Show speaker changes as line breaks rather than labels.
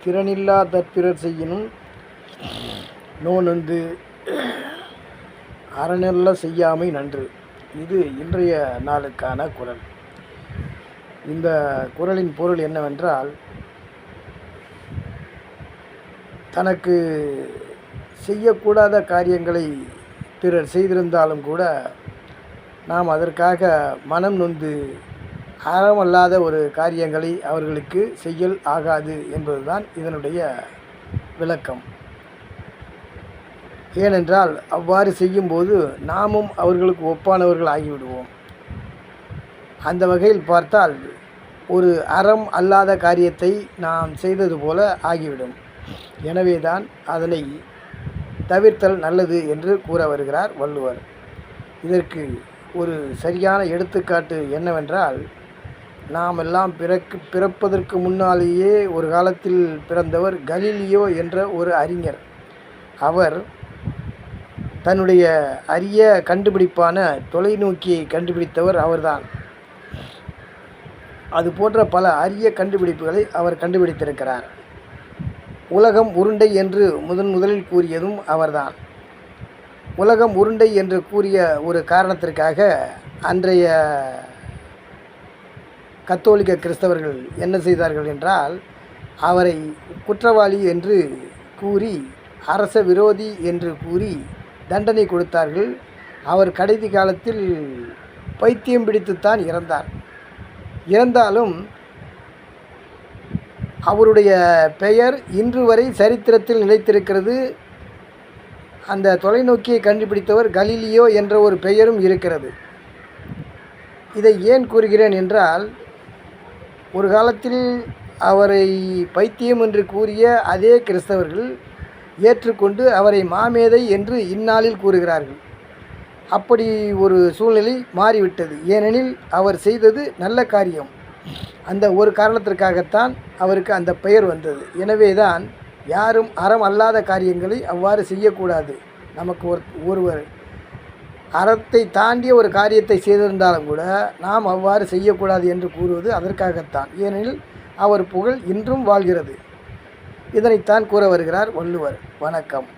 திறனில்லாத பிறர் செய்யினும் நோனொந்து அறநல்ல செய்யாமை நன்று. இது இன்றைய நாளுக்கான குறள். இந்த குறளின் பொருள் என்னவென்றால், தனக்கு செய்யக்கூடாத காரியங்களை பிறர் செய்திருந்தாலும் கூட நாம் அதற்காக மனம் நொந்து அறமல்லாத ஒரு காரியங்களை அவர்களுக்கு செய்யல் ஆகாது என்பதுதான் இதனுடைய விளக்கம். ஏனென்றால் அவ்வாறு செய்யும்போது நாமும் அவர்களுக்கு ஒப்பானவர்கள் ஆகிவிடுவோம். அந்த வகையில் பார்த்தால் ஒரு அறம் அல்லாத காரியத்தை நாம் செய்தது போல ஆகிவிடும். எனவே தான் அதனை தவிர்த்தல் நல்லது என்று கூற வருகிறார் வள்ளுவர். இதற்கு ஒரு சரியான எடுத்துக்காட்டு என்னவென்றால், நாம் எல்லாம் பிறப்பதற்கு முன்னாலேயே ஒரு காலத்தில் பிறந்தவர் கலீலியோ என்ற ஒரு அறிஞர். அவர் தன்னுடைய அரிய கண்டுபிடிப்பான தொலைநோக்கியை கண்டுபிடித்தவர் அவர்தான். அது போன்ற பல அரிய கண்டுபிடிப்புகளை அவர் கண்டுபிடித்திருக்கிறார். உலகம் உருண்டை என்று முதலில் கூறியதும் அவர்தான். உலகம் உருண்டை என்று கூறிய ஒரு காரணத்திற்காக அன்றைய கத்தோலிக்க கிறிஸ்தவர்கள் என்ன செய்தார்கள் என்றால், அவரை குற்றவாளி என்று கூறி, அரச விரோதி என்று கூறி தண்டனை கொடுத்தார்கள். அவர் கடைசி காலத்தில் பைத்தியம் பிடித்துத்தான் இறந்தார். இறந்தாலும் அவருடைய பெயர் இன்று வரை சரித்திரத்தில் நிலைத்திருக்கிறது. அந்த தொலைநோக்கியை கண்டுபிடித்தவர் கலீலியோ என்ற ஒரு பெயரும் இருக்கிறது. இதை ஏன் கூறுகிறேன் என்றால், ஒரு காலத்தில் அவரை பைத்தியம் என்று கூறிய அதே கிறிஸ்தவர்கள் ஏற்றுக்கொண்டு அவரை மாமேதை என்று இந்நாளில் கூறுகிறார்கள். அப்படி ஒரு சூழ்நிலை மாறிவிட்டது. ஏனெனில் அவர் செய்தது நல்ல காரியம். அந்த ஒரு காரணத்திற்காகத்தான் அவருக்கு அந்த பெயர் வந்தது. எனவே தான் யாரும் அறம் அல்லாத காரியங்களை அவ்வாறு செய்யக்கூடாது. நமக்கு ஒருவர் அறத்தை தாண்டிய ஒரு காரியத்தை செய்திருந்தாலும் கூட நாம் அவ்வாறு செய்யக்கூடாது என்று கூறுவது அதற்காகத்தான். ஏனெனில் அவர் புகழ் இன்றும் வாழ்கிறது. இதனைத்தான் கூற வருகிறார் வள்ளுவர். வணக்கம்.